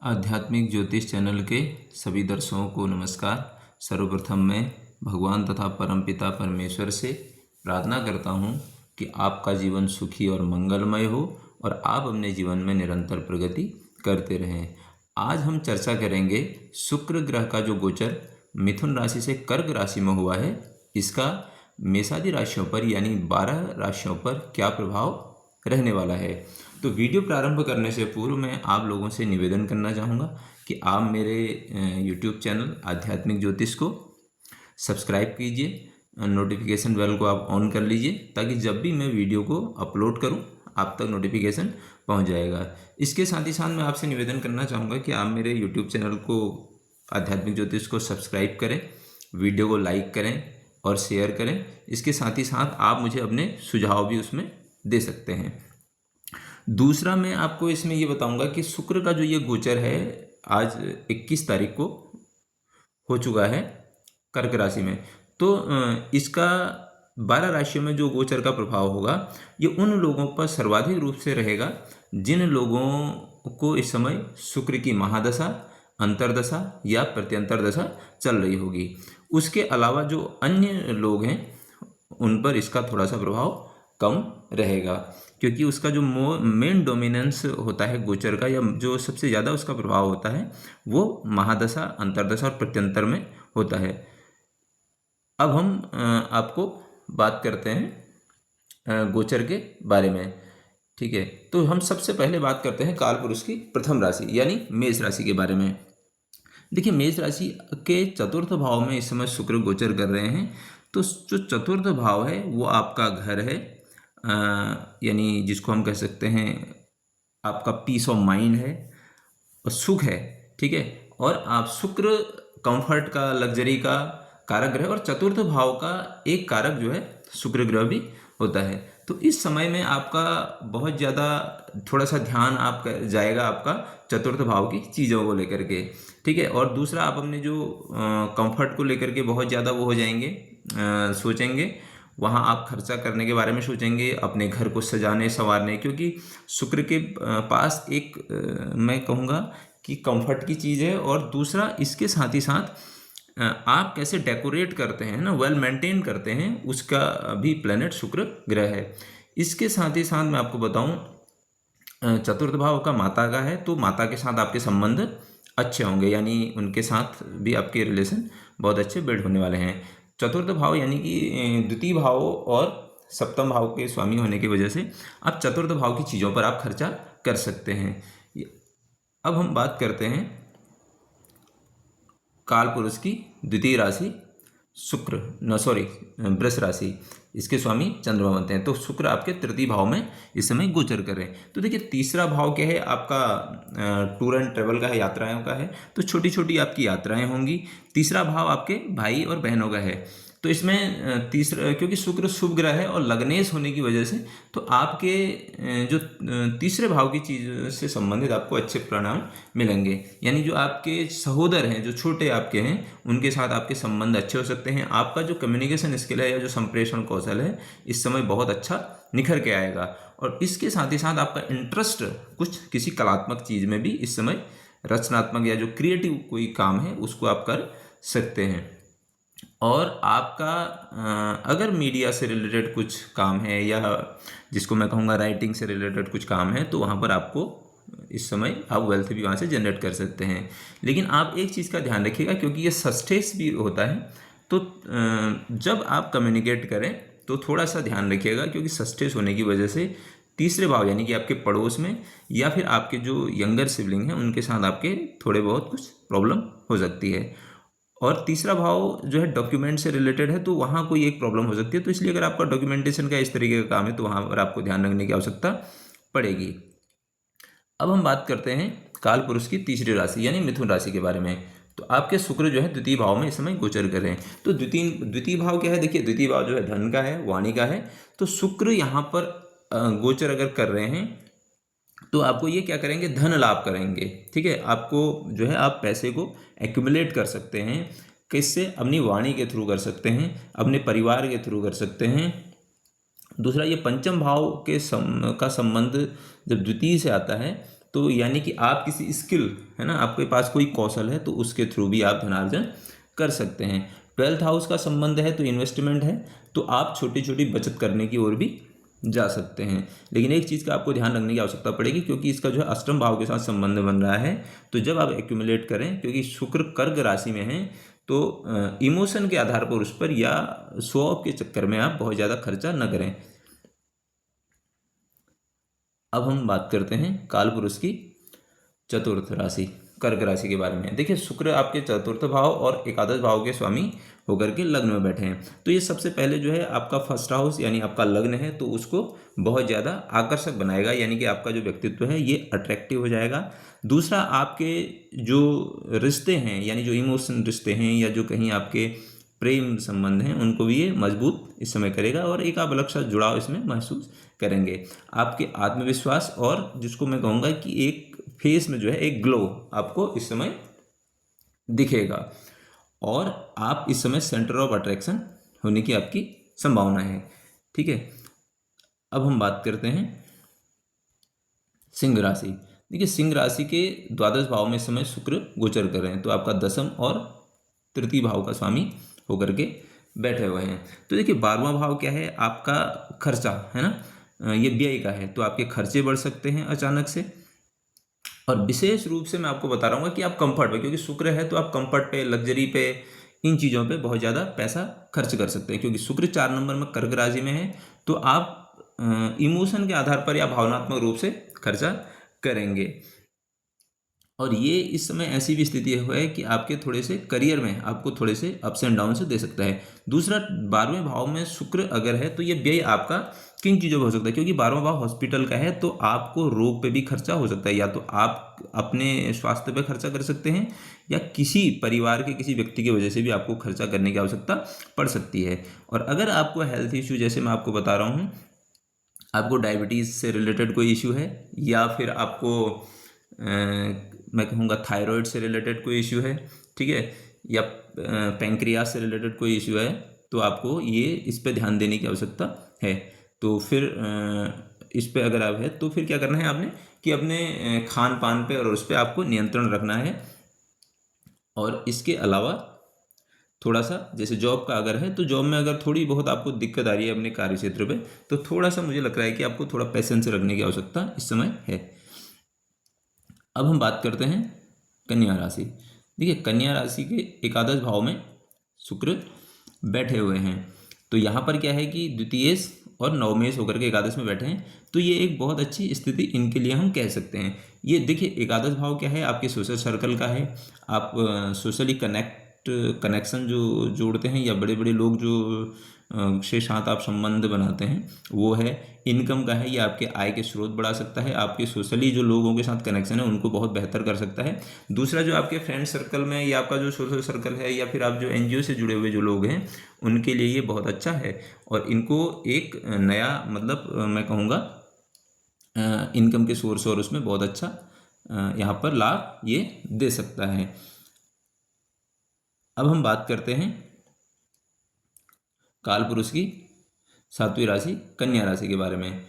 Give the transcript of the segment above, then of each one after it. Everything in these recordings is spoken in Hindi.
आध्यात्मिक ज्योतिष चैनल के सभी दर्शकों को नमस्कार। सर्वप्रथम मैं भगवान तथा परमपिता परमेश्वर से प्रार्थना करता हूँ कि आपका जीवन सुखी और मंगलमय हो और आप अपने जीवन में निरंतर प्रगति करते रहें। आज हम चर्चा करेंगे शुक्र ग्रह का जो गोचर मिथुन राशि से कर्क राशि में हुआ है, इसका मेषादि राशियों पर यानी 12 राशियों पर क्या प्रभाव रहने वाला है। तो वीडियो प्रारंभ करने से पूर्व मैं आप लोगों से निवेदन करना चाहूँगा कि आप मेरे YouTube चैनल आध्यात्मिक ज्योतिष को सब्सक्राइब कीजिए, नोटिफिकेशन बेल को आप ऑन कर लीजिए ताकि जब भी मैं वीडियो को अपलोड करूं आप तक नोटिफिकेशन पहुंच जाएगा। इसके साथ ही साथ मैं आपसे निवेदन करना चाहूँगा कि आप मेरे YouTube चैनल को आध्यात्मिक ज्योतिष को सब्सक्राइब करें, वीडियो को लाइक करें और शेयर करें। इसके साथ ही साथ आप मुझे अपने सुझाव भी उसमें दे सकते हैं। दूसरा मैं आपको इसमें ये बताऊंगा कि शुक्र का जो ये गोचर है आज 21 तारीख को हो चुका है कर्क राशि में। तो इसका 12 राशियों में जो गोचर का प्रभाव होगा ये उन लोगों पर सर्वाधिक रूप से रहेगा जिन लोगों को इस समय शुक्र की महादशा, अंतर्दशा या प्रत्यंतर दशा चल रही होगी। उसके अलावा जो अन्य लोग हैं उन पर इसका थोड़ा सा प्रभाव कम रहेगा, क्योंकि उसका जो मेन डोमिनेंस होता है गोचर का या जो सबसे ज़्यादा उसका प्रभाव होता है वो महादशा, अंतर्दशा और प्रत्यंतर में होता है। अब हम आपको बात करते हैं गोचर के बारे में, ठीक है। तो हम सबसे पहले बात करते हैं काल पुरुष की प्रथम राशि यानी मेष राशि के बारे में। देखिए, मेष राशि के चतुर्थ भाव में इस समय शुक्र गोचर कर रहे हैं। तो जो चतुर्थ भाव है वो आपका घर है, यानी जिसको हम कह सकते हैं आपका पीस ऑफ माइंड है और सुख है, ठीक है। और आप शुक्र कंफर्ट का, लग्जरी का कारक ग्रह और चतुर्थ भाव का एक कारक जो है शुक्र ग्रह भी होता है। तो इस समय में आपका बहुत ज़्यादा थोड़ा सा ध्यान आप जाएगा आपका चतुर्थ भाव की चीज़ों को लेकर के, ठीक है। और दूसरा आप अपने जो कंफर्ट को लेकर के बहुत ज़्यादा वो हो जाएंगे, सोचेंगे, वहाँ आप खर्चा करने के बारे में सोचेंगे, अपने घर को सजाने संवारने, क्योंकि शुक्र के पास एक मैं कहूँगा कि कंफर्ट की चीज़ है। और दूसरा इसके साथ ही साथ आप कैसे डेकोरेट करते हैं ना, वेल मेंटेन करते हैं, उसका भी प्लेनेट शुक्र ग्रह है। इसके साथ ही साथ मैं आपको बताऊं चतुर्थ भाव का माता का है, तो माता के साथ आपके संबंध अच्छे होंगे, यानी उनके साथ भी आपके रिलेशन बहुत अच्छे बिल्ड होने वाले हैं। चतुर्थ भाव यानी कि द्वितीय भाव और सप्तम भाव के स्वामी होने की वजह से आप चतुर्थ भाव की चीज़ों पर आप खर्चा कर सकते हैं। अब हम बात करते हैं काल पुरुष की द्वितीय राशि वृष राशि, इसके स्वामी चंद्रमा बनते हैं। तो शुक्र आपके तृतीय भाव में इस समय गोचर कर रहे हैं। तो देखिए, तीसरा भाव क्या है आपका टूर एंड ट्रेवल का है, यात्राओं का है। तो छोटी छोटी आपकी यात्राएं होंगी। तीसरा भाव आपके भाई और बहनों का है। तो इसमें तीसरा, क्योंकि शुक्र शुभ ग्रह है और लग्नेश होने की वजह से तो आपके जो तीसरे भाव की चीज़ से संबंधित आपको अच्छे परिणाम मिलेंगे, यानी जो आपके सहोदर हैं, जो छोटे आपके हैं, उनके साथ आपके संबंध अच्छे हो सकते हैं। आपका जो कम्युनिकेशन स्किल है या जो संप्रेषण कौशल है इस समय बहुत अच्छा निखर के आएगा। और इसके साथ ही साथ आपका इंटरेस्ट कुछ किसी कलात्मक चीज़ में भी इस समय, रचनात्मक या जो क्रिएटिव कोई काम है उसको आप कर सकते हैं। और आपका अगर मीडिया से रिलेटेड कुछ काम है या जिसको मैं कहूँगा राइटिंग से रिलेटेड कुछ काम है, तो वहाँ पर आपको इस समय आप वेल्थ भी वहाँ से जनरेट कर सकते हैं। लेकिन आप एक चीज़ का ध्यान रखिएगा, क्योंकि ये सस्टेस भी होता है, तो जब आप कम्युनिकेट करें तो थोड़ा सा ध्यान रखिएगा, क्योंकि सस्टेस होने की वजह से तीसरे भाव यानी कि आपके पड़ोस में या फिर आपके जो यंगर सिबलिंग हैं उनके साथ आपके थोड़े बहुत कुछ प्रॉब्लम हो सकती है। और तीसरा भाव जो है डॉक्यूमेंट से रिलेटेड है, तो वहाँ कोई एक प्रॉब्लम हो सकती है। तो इसलिए अगर आपका डॉक्यूमेंटेशन का इस तरीके का काम है तो वहाँ पर आपको ध्यान रखने की आवश्यकता पड़ेगी। अब हम बात करते हैं काल पुरुष की तीसरी राशि यानी मिथुन राशि के बारे में। तो आपके शुक्र जो है द्वितीय भाव में इस समय गोचर कर रहे हैं। तो द्वितीय भाव क्या है? देखिए, द्वितीय भाव जो है धन का है, वाणी का है। तो शुक्र यहाँ पर गोचर अगर कर रहे हैं तो आपको ये क्या करेंगे, धन लाभ करेंगे, ठीक है। आपको जो है आप पैसे को एक्यूमुलेट कर सकते हैं, किससे? अपनी वाणी के थ्रू कर सकते हैं, अपने परिवार के थ्रू कर सकते हैं। दूसरा, ये पंचम भाव का संबंध जब द्वितीय से आता है तो यानी कि आप किसी स्किल, है ना, आपके पास कोई कौशल है तो उसके थ्रू भी आप धनार्जन कर सकते हैं। 12th हाउस का संबंध है तो इन्वेस्टमेंट है, तो आप छोटी छोटी बचत करने की ओर भी जा सकते हैं। लेकिन एक चीज़ का आपको ध्यान रखने की आवश्यकता पड़ेगी, क्योंकि इसका जो है अष्टम भाव के साथ संबंध बन रहा है। तो जब आप एक्यूमुलेट करें, क्योंकि शुक्र कर्क राशि में है, तो इमोशन के आधार पर उस पर या शो ऑफ के चक्कर में आप बहुत ज़्यादा खर्चा न करें। अब हम बात करते हैं काल पुरुष की चतुर्थ राशि कर्क राशि के बारे में। देखिए, शुक्र आपके चतुर्थ भाव और एकादश भाव के स्वामी होकर के लग्न में बैठे हैं। तो ये सबसे पहले जो है आपका फर्स्ट हाउस यानी आपका लग्न है, तो उसको बहुत ज़्यादा आकर्षक बनाएगा, यानी कि आपका जो व्यक्तित्व है ये अट्रैक्टिव हो जाएगा। दूसरा, आपके जो रिश्ते हैं यानी जो इमोशन रिश्ते हैं या जो कहीं आपके प्रेम संबंध हैं, उनको भी ये मजबूत इस समय करेगा और एक आप अलग सा जुड़ाव इसमें महसूस करेंगे। आपके आत्मविश्वास और जिसको मैं कहूँगा कि एक फेस में जो है एक ग्लो आपको इस समय दिखेगा, और आप इस समय सेंटर ऑफ अट्रैक्शन होने की आपकी संभावना है। ठीक है, अब हम बात करते हैं सिंह राशि। देखिए, सिंह राशि के द्वादश भाव में इस समय शुक्र गोचर कर रहे हैं, तो आपका दसम और तृतीय भाव का स्वामी होकर के बैठे हुए हैं। तो देखिए, 12वां भाव क्या है, आपका खर्चा है ना, ये व्यय का है, तो आपके खर्चे बढ़ सकते हैं अचानक से। और विशेष रूप से मैं आपको बता रहा हूँ कि आप कंफर्ट पे, क्योंकि शुक्र है तो आप कंफर्ट पे, लग्जरी पे, इन चीज़ों पे बहुत ज़्यादा पैसा खर्च कर सकते हैं, क्योंकि शुक्र 4 नंबर में कर्क राशि में है। तो आप इमोशन के आधार पर या भावनात्मक रूप से खर्चा करेंगे। और ये इस समय ऐसी भी स्थिति है कि आपके थोड़े से करियर में आपको थोड़े से अप्स एंड डाउन से दे सकता है। दूसरा, 12वें भाव में शुक्र अगर है तो ये व्यय आपका किन चीज़ों पर हो सकता है, क्योंकि 12वां भाव हॉस्पिटल का है, तो आपको रोग पे भी खर्चा हो सकता है। या तो आप अपने स्वास्थ्य पे खर्चा कर सकते हैं, या किसी परिवार के किसी व्यक्ति की वजह से भी आपको खर्चा करने की आवश्यकता पड़ सकती है। और अगर आपको हेल्थ इश्यू, जैसे मैं आपको बता रहा हूँ, आपको डायबिटीज़ से रिलेटेड कोई इश्यू है, या फिर आपको मैं कहूँगा थायराइड से रिलेटेड कोई इश्यू है, ठीक है, या पैंक्रियास से रिलेटेड कोई इश्यू है, तो आपको ये इस पे ध्यान देने की आवश्यकता है। तो फिर इस पे अगर आप है तो फिर क्या करना है आपने कि अपने खान पान पे और उस पर आपको नियंत्रण रखना है। और इसके अलावा थोड़ा सा, जैसे जॉब का अगर है तो जॉब में अगर थोड़ी बहुत आपको दिक्कत आ रही है अपने कार्य क्षेत्र पे, तो थोड़ा सा मुझे लग रहा है कि आपको थोड़ा पेशेंस रखने की आवश्यकता इस समय है। अब हम बात करते हैं कन्या राशि। देखिए, कन्या राशि के एकादश भाव में शुक्र बैठे हुए हैं, तो यहाँ पर क्या है कि द्वितीयेश और नवमेश होकर के एकादश में बैठे हैं, तो ये एक बहुत अच्छी स्थिति इनके लिए हम कह सकते हैं। ये देखिए, एकादश भाव क्या है, आपके सोशल सर्कल का है। आप सोशली कनेक्शन जो जोड़ते हैं, या बड़े बड़े लोग जो से साथ आप संबंध बनाते हैं वो है। इनकम का है, ये आपके आय के स्रोत बढ़ा सकता है। आपके सोशली जो लोगों के साथ कनेक्शन है उनको बहुत बेहतर कर सकता है। दूसरा, जो आपके फ्रेंड सर्कल में या आपका जो सोशल सर्कल है, या फिर आप जो एनजीओ से जुड़े हुए जो लोग हैं, उनके लिए ये बहुत अच्छा है। और इनको एक नया, मतलब मैं कहूँगा इनकम के सोर्स और उसमें बहुत अच्छा यहाँ पर लाभ ये दे सकता है। अब हम बात करते हैं काल पुरुष की 7वीं राशि कन्या राशि के बारे में।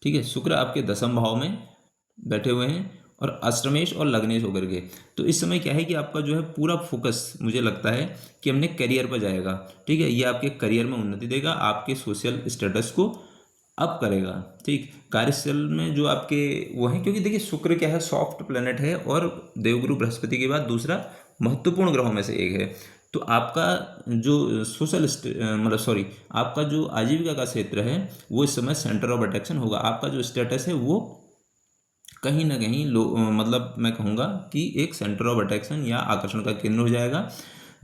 ठीक है, शुक्र आपके दसम भाव में बैठे हुए हैं और अष्टमेश और लग्नेश होकर के। तो इस समय क्या है कि आपका जो है पूरा फोकस, मुझे लगता है कि हमने करियर पर जाएगा। ठीक है, ये आपके करियर में उन्नति देगा, आपके सोशल स्टेटस को अप करेगा। ठीक, कार्यस्थल में जो आपके वो हैं, क्योंकि देखिए शुक्र क्या है, सॉफ्ट प्लेनेट है और देवगुरु बृहस्पति के बाद दूसरा महत्वपूर्ण ग्रहों में से एक है। तो आपका जो सोशल मतलब सॉरी आपका जो आजीविका का क्षेत्र है वो इस समय सेंटर ऑफ अट्रैक्शन होगा। आपका जो स्टेटस है वो कहीं ना कहीं मतलब मैं कहूँगा कि एक सेंटर ऑफ अट्रैक्शन या आकर्षण का केंद्र हो जाएगा।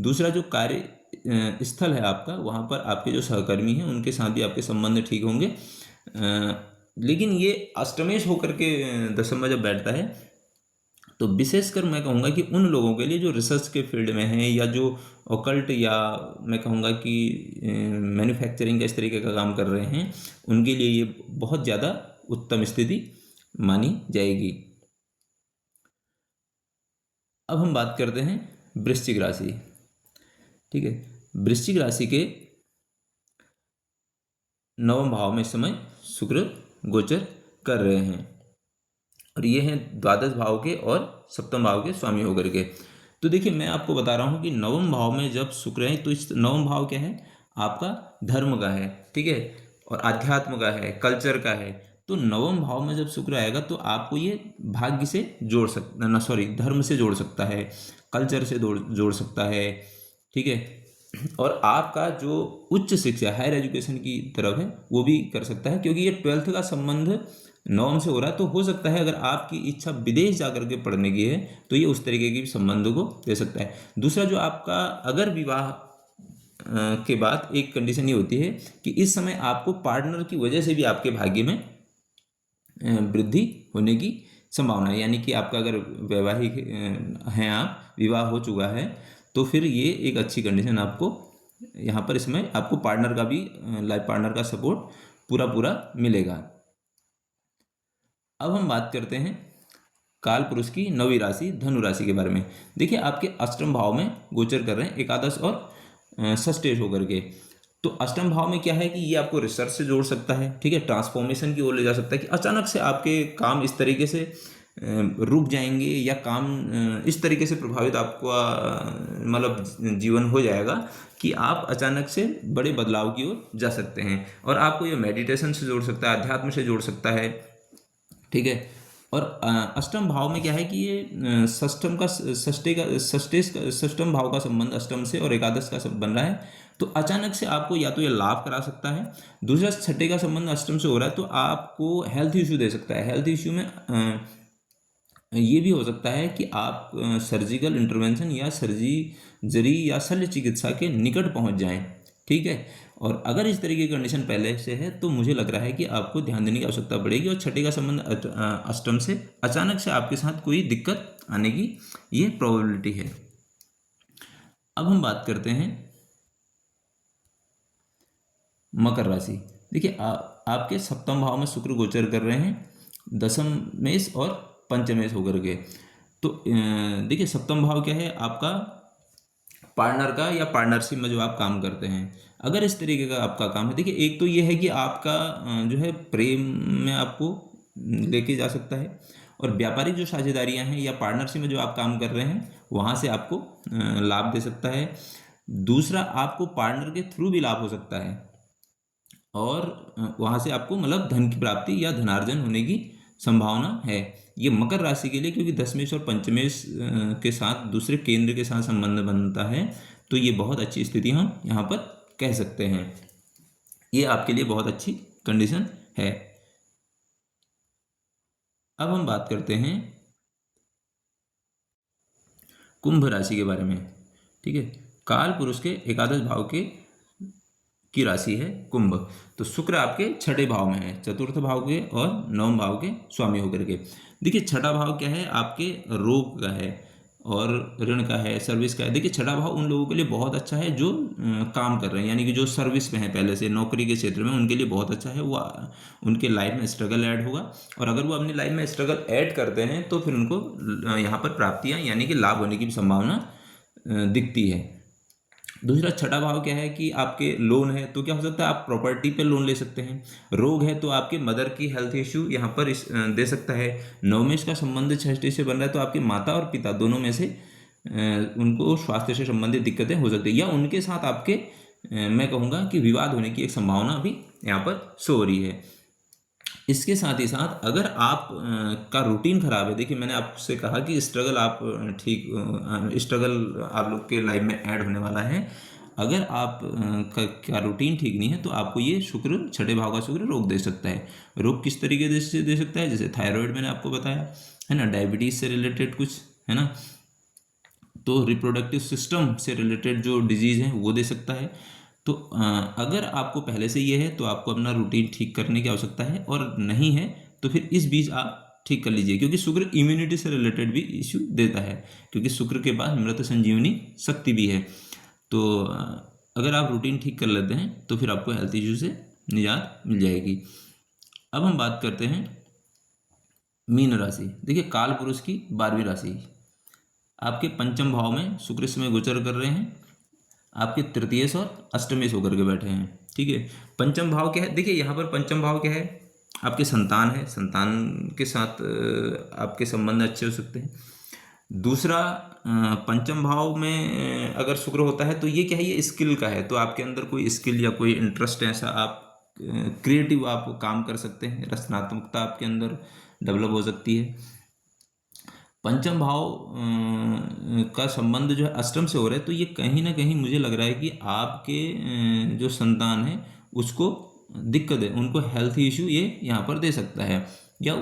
दूसरा, जो कार्य स्थल है आपका, वहाँ पर आपके जो सहकर्मी हैं उनके साथ भी आपके संबंध ठीक होंगे। लेकिन ये अष्टमेश होकर के दसम में जब बैठता है तो विशेषकर मैं कहूँगा कि उन लोगों के लिए जो रिसर्च के फील्ड में हैं, या जो ऑकल्ट, या मैं कहूँगा कि मैन्युफैक्चरिंग का इस तरीके का काम कर रहे हैं, उनके लिए ये बहुत ज़्यादा उत्तम स्थिति मानी जाएगी। अब हम बात करते हैं वृश्चिक राशि। ठीक है, वृश्चिक राशि के 9वें भाव में इस समय शुक्र गोचर कर रहे हैं। और ये हैं द्वादश भाव के और सप्तम भाव के स्वामी होकर के। तो देखिए मैं आपको बता रहा हूँ कि नवम भाव में जब शुक्र है तो इस नवम भाव क्या है, आपका धर्म का है, ठीक है, और आध्यात्म का है, कल्चर का है। तो नवम भाव में जब शुक्र आएगा तो आपको ये भाग्य से जोड़ सकता ना, सॉरी, धर्म से जोड़ सकता है, कल्चर से जोड़ सकता है, ठीक है, और आपका जो उच्च शिक्षा हायर एजुकेशन की तरफ है वो भी कर सकता है, क्योंकि ये 12th का संबंध नवम से हो रहा है। तो हो सकता है अगर आपकी इच्छा विदेश जाकर के पढ़ने की है तो ये उस तरीके की संबंध को दे सकता है। दूसरा जो आपका, अगर विवाह के बाद एक कंडीशन ये होती है कि इस समय आपको पार्टनर की वजह से भी आपके भाग्य में वृद्धि होने की संभावना है। यानी कि आपका अगर वैवाहिक हैं, आप विवाह हो चुका है, तो फिर ये एक अच्छी कंडीशन आपको यहाँ पर इसमें आपको पार्टनर का भी, लाइफ पार्टनर का सपोर्ट पूरा पूरा मिलेगा। अब हम बात करते हैं काल पुरुष की नवी राशि धनु राशि के बारे में। देखिए आपके अष्टम भाव में गोचर कर रहे हैं एकादश और षष्ठेश होकर के। तो अष्टम भाव में क्या है कि ये आपको रिसर्च से जोड़ सकता है, ठीक है, ट्रांसफॉर्मेशन की ओर ले जा सकता है कि अचानक से आपके काम इस तरीके से रुक जाएंगे या काम इस तरीके से प्रभावित आपका मतलब जीवन हो जाएगा कि आप अचानक से बड़े बदलाव की ओर जा सकते हैं। और आपको ये मेडिटेशन से जोड़ सकता है, अध्यात्म से जोड़ सकता है, ठीक है। और अष्टम भाव में क्या है कि ये षष्ठम भाव का संबंध अष्टम से और एकादश का सब बन रहा है। तो अचानक से आपको या तो ये लाभ करा सकता है, दूसरा छठे का संबंध अष्टम से हो रहा है तो आपको हेल्थ इश्यू दे सकता है। हेल्थ इश्यू में ये भी हो सकता है कि आप सर्जिकल इंटरवेंशन या सर्जरी या शल्य चिकित्सा के निकट पहुंच जाएं, ठीक है। और अगर इस तरीके की कंडीशन पहले से है तो मुझे लग रहा है कि आपको ध्यान देने की आवश्यकता पड़ेगी। और छठे का संबंध अष्टम से, अचानक से आपके साथ कोई दिक्कत आने की ये प्रोबेबिलिटी है। अब हम बात करते हैं मकर राशि। देखिए आपके सप्तम भाव में शुक्र गोचर कर रहे हैं दशम मेष और पंचमेश होकर के। तो देखिए सप्तम भाव क्या है, आपका पार्टनर का या पार्टनरशिप में जो आप काम करते हैं, अगर इस तरीके का आपका काम है, देखिए एक तो ये है कि आपका जो है प्रेम में आपको लेके जा सकता है, और व्यापारिक जो साझेदारियां हैं या पार्टनरशिप में जो आप काम कर रहे हैं वहाँ से आपको लाभ दे सकता है। दूसरा, आपको पार्टनर के थ्रू भी लाभ हो सकता है और वहाँ से आपको मतलब धन की प्राप्ति या धनार्जन होने की संभावना है। ये मकर राशि के लिए, क्योंकि दशमेश और पंचमेश के साथ दूसरे केंद्र के साथ संबंध बनता है, तो ये बहुत अच्छी स्थिति हम यहाँ पर कह सकते हैं। ये आपके लिए बहुत अच्छी कंडीशन है। अब हम बात करते हैं कुंभ राशि के बारे में, ठीक है। काल पुरुष के एकादश भाव की राशि है कुंभ। तो शुक्र आपके छठे भाव में है, चतुर्थ भाव के और नवम भाव के स्वामी होकर के। देखिए छठा भाव क्या है, आपके रोग का है और ऋण का है, सर्विस का है। देखिए छठा भाव उन लोगों के लिए बहुत अच्छा है जो काम कर रहे हैं, यानी कि जो सर्विस में है, पहले से नौकरी के क्षेत्र में, उनके लिए बहुत अच्छा है। वो उनके लाइफ में स्ट्रगल ऐड होगा, और अगर वो अपनी लाइफ में स्ट्रगल ऐड करते हैं तो फिर उनको यहाँ पर प्राप्तियाँ यानी कि लाभ होने की भी संभावना दिखती है। दूसरा, छठा भाव क्या है कि आपके लोन है, तो क्या हो सकता है आप प्रॉपर्टी पे लोन ले सकते हैं। रोग है तो आपके मदर की हेल्थ इश्यू यहाँ पर दे सकता है। नवमेश का संबंध छठे से बन रहा है तो आपके माता और पिता दोनों में से उनको स्वास्थ्य से संबंधित दिक्कतें हो सकती है, या उनके साथ आपके मैं कहूँगा कि विवाद होने की एक संभावना भी यहाँ पर शो हो रही है। इसके साथ ही साथ अगर आप का रूटीन खराब है, देखिए मैंने आपसे कहा कि स्ट्रगल आप स्ट्रगल आप लोग के लाइफ में ऐड होने वाला है। अगर आप का रूटीन ठीक नहीं है तो आपको ये शुक्र, छठे भाव का शुक्र रोग दे सकता है। रोग किस तरीके से दे सकता है, जैसे थायराइड मैंने आपको बताया है ना, डायबिटीज़ से रिलेटेड कुछ है ना, तो रिप्रोडक्टिव सिस्टम से रिलेटेड जो डिजीज़ हैं वो दे सकता है। तो अगर आपको पहले से ये है तो आपको अपना रूटीन ठीक करने की आवश्यकता है, और नहीं है तो फिर इस बीच आप ठीक कर लीजिए, क्योंकि शुक्र इम्यूनिटी से रिलेटेड भी इश्यू देता है, क्योंकि शुक्र के पास मृत संजीवनी शक्ति भी है। तो अगर आप रूटीन ठीक कर लेते हैं तो फिर आपको हेल्थ इश्यू से निजात मिल जाएगी। अब हम बात करते हैं मीन राशि। देखिए काल पुरुष की 12वीं राशि, आपके पंचम भाव में शुक्र इस समय गोचर कर रहे हैं, आपके तृतीयेश और अष्टमेश होकर के बैठे हैं, ठीक है। पंचम भाव क्या है, देखिए यहाँ पर पंचम भाव क्या है, आपके संतान है, संतान के साथ आपके संबंध अच्छे हो सकते हैं। दूसरा, पंचम भाव में अगर शुक्र होता है तो ये क्या है, ये स्किल का है, तो आपके अंदर कोई स्किल या कोई इंटरेस्ट ऐसा आप क्रिएटिव आप काम कर सकते हैं, रचनात्मकता आपके अंदर डेवलप हो सकती है। पंचम भाव का संबंध जो है अष्टम से हो रहा है, तो ये कहीं ना कहीं मुझे लग रहा है कि आपके जो संतान है उसको दिक्कत है, उनको हेल्थ इशू ये यहाँ पर दे सकता है, या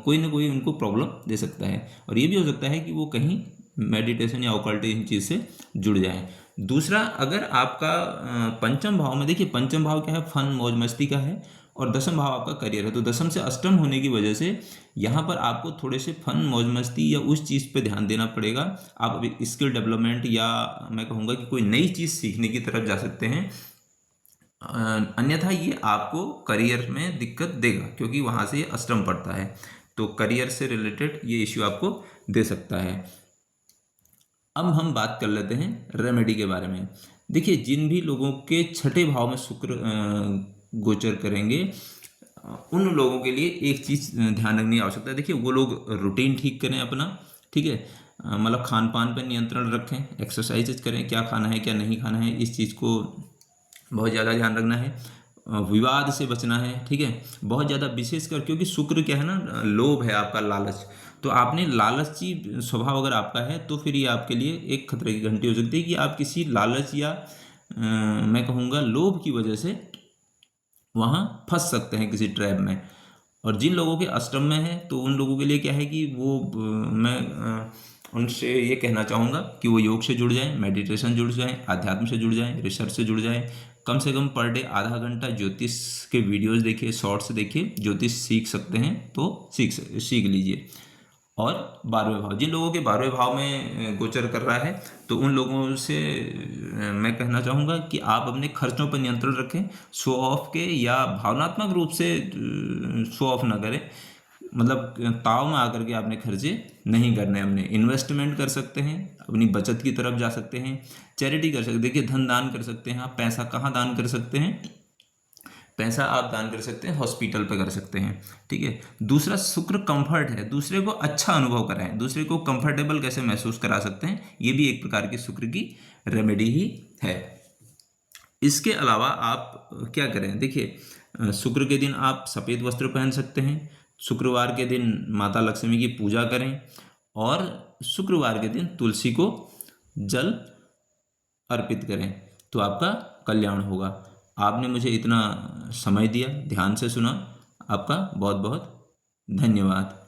कोई ना कोई उनको प्रॉब्लम दे सकता है। और ये भी हो सकता है कि वो कहीं मेडिटेशन या ऑकल्टेशन चीज़ से जुड़ जाए। दूसरा, अगर आपका पंचम भाव में, देखिए पंचम भाव क्या है, फन मौज मस्ती का है, और दसम भाव आपका करियर है, तो दसम से अष्टम होने की वजह से यहाँ पर आपको थोड़े से फन मौज मस्ती या उस चीज़ पे ध्यान देना पड़ेगा। आप अभी स्किल डेवलपमेंट या मैं कहूँगा कि कोई नई चीज़ सीखने की तरफ जा सकते हैं, अन्यथा ये आपको करियर में दिक्कत देगा, क्योंकि वहाँ से ये अष्टम पड़ता है, तो करियर से रिलेटेड ये इश्यू आपको दे सकता है। अब हम बात कर लेते हैं रेमेडी के बारे में। देखिए, जिन भी लोगों के छठे भाव में शुक्र गोचर करेंगे, उन लोगों के लिए एक चीज़ ध्यान रखने की आवश्यकता है। देखिए, वो लोग रूटीन ठीक करें अपना, ठीक है, मतलब खान पान पर नियंत्रण रखें, एक्सरसाइज करें, क्या खाना है क्या नहीं खाना है, इस चीज़ को बहुत ज़्यादा ध्यान रखना है। विवाद से बचना है, ठीक है, बहुत ज़्यादा विशेषकर, क्योंकि शुक्र क्या है ना, लोभ है आपका, लालच, तो आपने लालची स्वभाव अगर आपका है तो फिर ये आपके लिए एक खतरे की घंटी हो सकती है कि आप किसी लालच या मैं कहूँगा लोभ की वजह से वहाँ फंस सकते हैं किसी ट्रैप में। और जिन लोगों के अष्टम में है तो उन लोगों के लिए क्या है कि वो मैं उनसे ये कहना चाहूँगा कि वो योग से जुड़ जाएं, मेडिटेशन जुड़ जाएं, आध्यात्म से जुड़ जाएं, रिसर्च से जुड़ जाएं। कम से कम पर डे आधा घंटा ज्योतिष के वीडियोस देखिए, शॉर्ट्स देखिए, ज्योतिष सीख सकते हैं तो सीख लीजिए। और 12वें भाव, जिन लोगों के 12वें भाव में गोचर कर रहा है तो उन लोगों से मैं कहना चाहूँगा कि आप अपने खर्चों पर नियंत्रण रखें, शो ऑफ के या भावनात्मक रूप से शो ऑफ ना करें, मतलब ताव में आकर के आपने खर्चे नहीं करने, अपने इन्वेस्टमेंट कर सकते हैं, अपनी बचत की तरफ जा सकते हैं, चैरिटी कर सकते हैं। देखिए, धन दान कर सकते हैं आप, पैसा कहाँ दान कर सकते हैं, पैसा आप दान कर सकते हैं हॉस्पिटल पे कर सकते हैं, ठीक है। दूसरा, शुक्र कंफर्ट है, दूसरे को अच्छा अनुभव कराएं, दूसरे को कंफर्टेबल कैसे महसूस करा सकते हैं, ये भी एक प्रकार की शुक्र की रेमेडी ही है। इसके अलावा आप क्या करें, देखिए शुक्र के दिन आप सफ़ेद वस्त्र पहन सकते हैं, शुक्रवार के दिन माता लक्ष्मी की पूजा करें, और शुक्रवार के दिन तुलसी को जल अर्पित करें, तो आपका कल्याण होगा। आपने मुझे इतना समय दिया, ध्यान से सुना, आपका बहुत बहुत धन्यवाद।